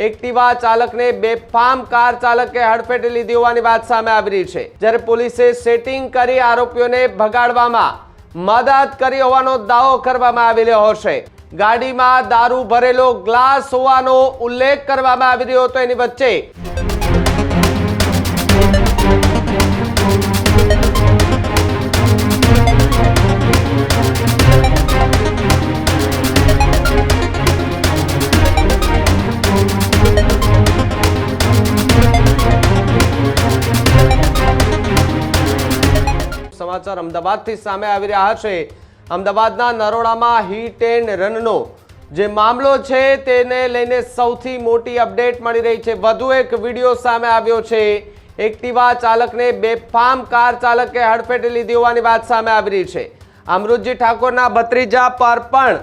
Activa चालकने बेफाम car चालके हड़फेटे लीधी होवानी बात सामे आवी रही छे। ज्यारे पोलीसे सेटिंग करी आरोपीओने भगाडवामां मदद करी होવાનો दाવો કરવામાં આવી રહ્યો છે। ગાડીમાં દારૂ ભરેલો ગ્લાસ હોવાનો ઉલ્લેખ કરવામાં આવી રહ્યો હતો। એની વચ્ચે समाचार अमदावादथी सामे आवी रह्या छे। अमदावादना नरोडामां हिट एंड रननो जे मामलो छे तेने लईने सौथी मोटी अपडेट मळी रही छे। वधु एक विडियो सामे आव्यो छे। एक्टिवा चालकने बेफाम कार चालके हड़फेटे लीधी होवानी बात सामे आवी रही छे। अमृतजी ठाकोरना भत्रीजा पर पण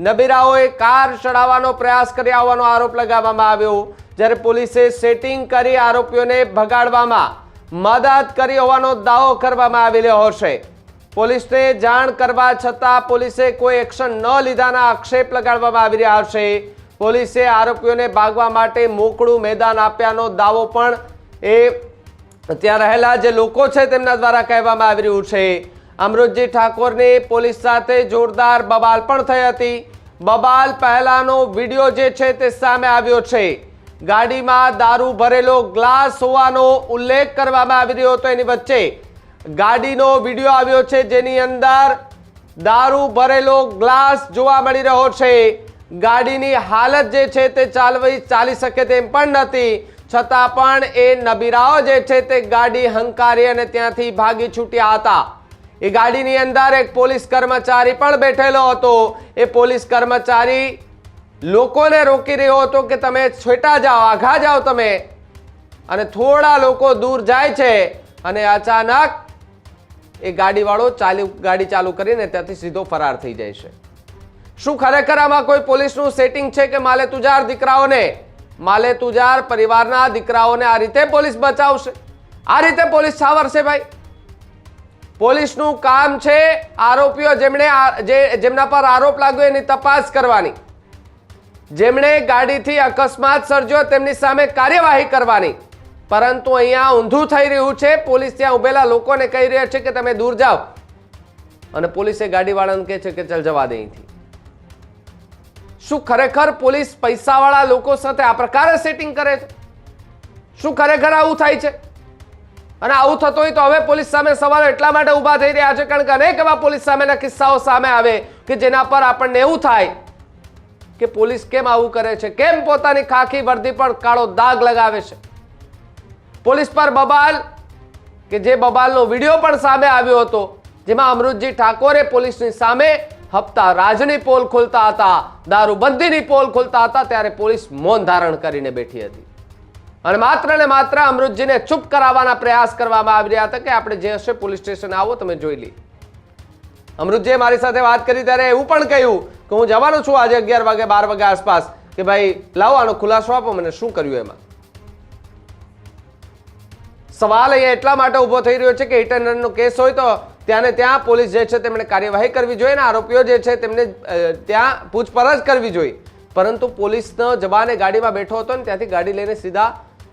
नबीराओए कार चढ़ावવાનો प्रयास कर्या होવાનો आरोप लगाववामां આવ્યો। જ્યારે પોલીસે સેટિંગ કરી આરોપીઓને ભગાડવામાં मदद करी होવાનો दावो करवामां आवी रह्यो छे। पोलीसने जाण करवा छतां पोलीसे कोई एक्शन न लीधाना आक्षेप लगाडवामां आवी रह्या छे। पोलीसे आरोपीओने भागवा माटे मोकळुं मैदान आप्यानो दावो पण त्यां रहेला जे लोको छे तेमना द्वारा कहेवामां आवी रह्युं छे। अमृतजी ठाकोरने पोलीस साथे जोरदार बबाल पण थई हती। बबाल पहेलानो विडियो जे छे ते सामे आव्यो छे। गाड़ीमां दारू भरेलो ग्लास होવાનો उल्लेख करवामां आवी रह्यो હતો। એની વચ્ચે ગાડીનો વિડિયો આવ્યો છે જેની અંદર દારૂ ભરેલો ગ્લાસ જોવા મળી રહ્યો છે। ગાડીની હાલત જે છે તે ચાલી શકે તેમ પણ નથી, છતાં પણ એ નબીરાઓ જે છે તે ગાડી હંકારી અને ત્યાંથી ભાગી છૂટ્યા હતા। એ ગાડીની અંદર એક પોલીસ કર્મચારી પણ બેઠેલો હતો। એ પોલીસ કર્મચારી लोकोने रोकी रह्यो हतो के तमे छेटा जाओ, आघा जाओ तमे, अने थोड़ा लोको दूर जाय छे अने अचानक ए गाड़ीवाळो गाड़ी चालू करीने त्याथी सीधो फरार थई जाय छे। शुं खरेखर आमां कोई पोलीसनुं सेटिंग छे के माले तुजार दीकराओने, माले तुजार परिवारना दीकराओने आ रीते पोलीस बचावशे, आ रीते पोलीस छावरशे? भाई पोलीसनुं काम छे आरोपीओ जेमना पर आरोप लाग्यो एनी तपास करवानी, जेमणे गाड़ीथी अकस्मात सर्ज्यो तेमनी सामे कार्यवाही करवानी। परंतु अहींया ऊंधुं थई रह्युं छे। पोलीस त्यां उभेला लोकोने कही रह्या छे के तमे दूर जाओ अने पोलीसे गाड़ीवाळाने कहे छे के चल जवा दे अहींथी। शुं खरेखर पोलीस पैसावाळा लोको साथे आ प्रकारे सेटिंग करे छे? शुं खरेखर आवुं थाय छे? अने आवुं थतुं होय तो हवे पोलीस सामे सवाल एटला माटे ऊभा थई रह्या छे कारण के अनेक एवा पोलीस सामेना किस्साओ सामे आवे के जेना पर आपणने एवुं थाय कि पोलीस केम आवुं करे छे, केम पोतानी खाकी वर्दी पर काळो दाग लगावे छे। पोलीस पर बबाल के जे बबालनो विडियो पण सामे आव्यो हतो, जेमां अमृतजी ठाकोरे पोलीसनी सामे हप्ता राजनी पोल खोलता हता, दारूबंधीनी पोल खोलता हता, त्यारे पोलीस मौन धारण करीने बेठी हती अने मात्र ने मात्र अमृतजीने चूप कराववाना प्रयास करवामां आवी रह्या हता के आपणे जे हशे पोलीस स्टेशन आवो, तमे जोई ली। अमृतजीए मारी साथे वात करी त्यारे एवुं पण कह्युं कि हूँ जवानो छुं आज 11 वागे 12 वागे आसपास कि भाई लावो आनो खुलासो आपो मने शुं कर्युं एमां। सवाल अहींया एटला माटे ऊभो थई रह्यो छे के हिट एंड रननो केस होय तो त्याने त्यां पोलीस जे छे तेमणे कार्यवाही करवी जोईए ने आरोपीओ जे छे तेमने त्यां पूछपरछ करवी जोईए। परंतु पोलीसनो जवान ए गाडीमां बेठो हतो ने त्यांथी गाडी लईने सीधा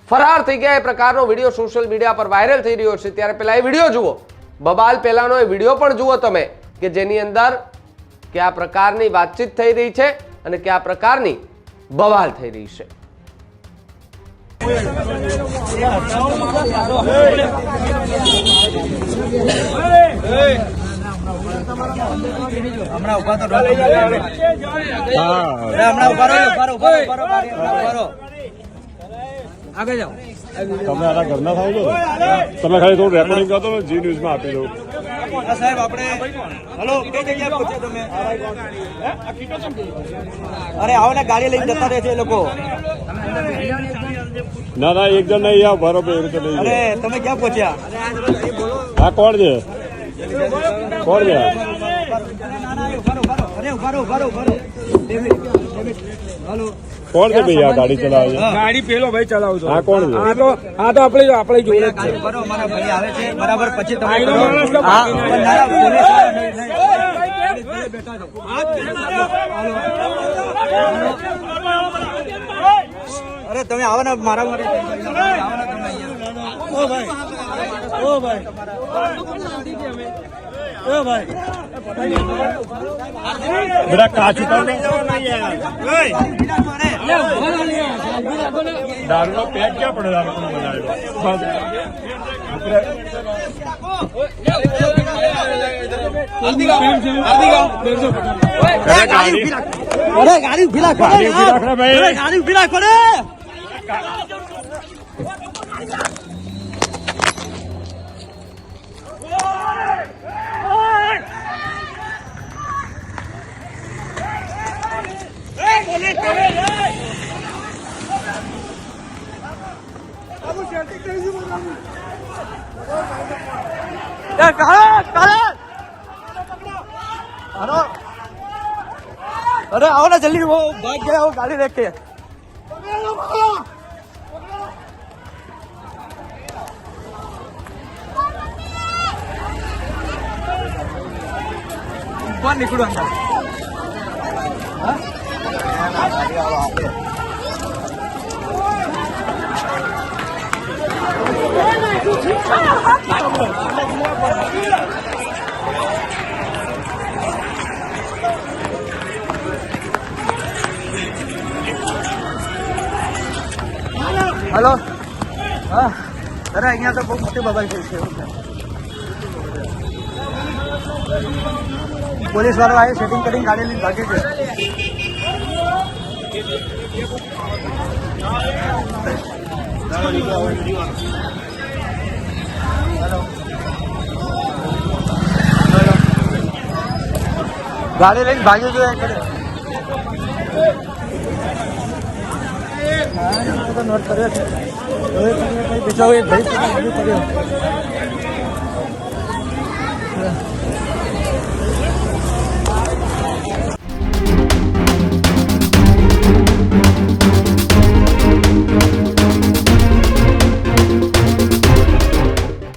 फरार थई गया। ए प्रकारनो विडियो सोशल मीडिया पर वायरल थई रह्यो छे। त्यारे पेला ए विडियो जुओ, बबाल पेलानो ए विडियो पण जुओ तमे के जेनी अंदर क्या प्रकारनी बातचीत थई रही छे अने क्या प्रकारनी बवाल थई रही छे। आगे जाओ તમે આના ઘરના થાવ છો તમે ખાલી થોડું રેકોર્ડિંગ કરતો જી ન્યૂઝમાં આપી દો સાહેબ આપણે હેલો કઈ જગ્યાએ પહોંચ્યા તમે અરે આવો ને ગાડી લઈને જતા રહે છે એ લોકો ના ના એક જણ નહીં આ બરોબર એ રીતે નહીં અરે તમે ક્યાં પહોંચ્યા આ કોણ છે કોણ છે અરે ઉભારો હેલો કોણ છે ભાઈ આ ગાડી ચલાવે છે ગાડી પેલો ભાઈ ચલાવ છો આ કોણ છે આ તો આપણે જોડે જ છે મારા ભાઈ આવે છે બરાબર પછી તમે આઈનો માણસ તો હા બાકી પણ ના પોલીસ બેઠા છો અરે તમે આવો ને મારા મારી ઓ ભાઈ ઓ ભાઈ ઓ ભાઈ बेटा काच उतारने दारू का पैक क्या पड़ेगा आपको અરે ગાડી ઉભી રાખ गाड़ी उभी रख रहा भाई ગાડી ઉભી રાખો રે अरे आओ ना जल्दी वो भाग गया वो गाड़ी देख के ऊपर निकलो अंदर हेलो हाँ अरे अँ तो बहुत मोटी बबाई થઈ છે પોલીસ વાળો આવે સેટિંગ કરીને ગાડી લઈને ભાગી છે ગાડી લઈને ભાગી ગયો નોટ કર્યો છે બીજો એક ભાઈ કર્યો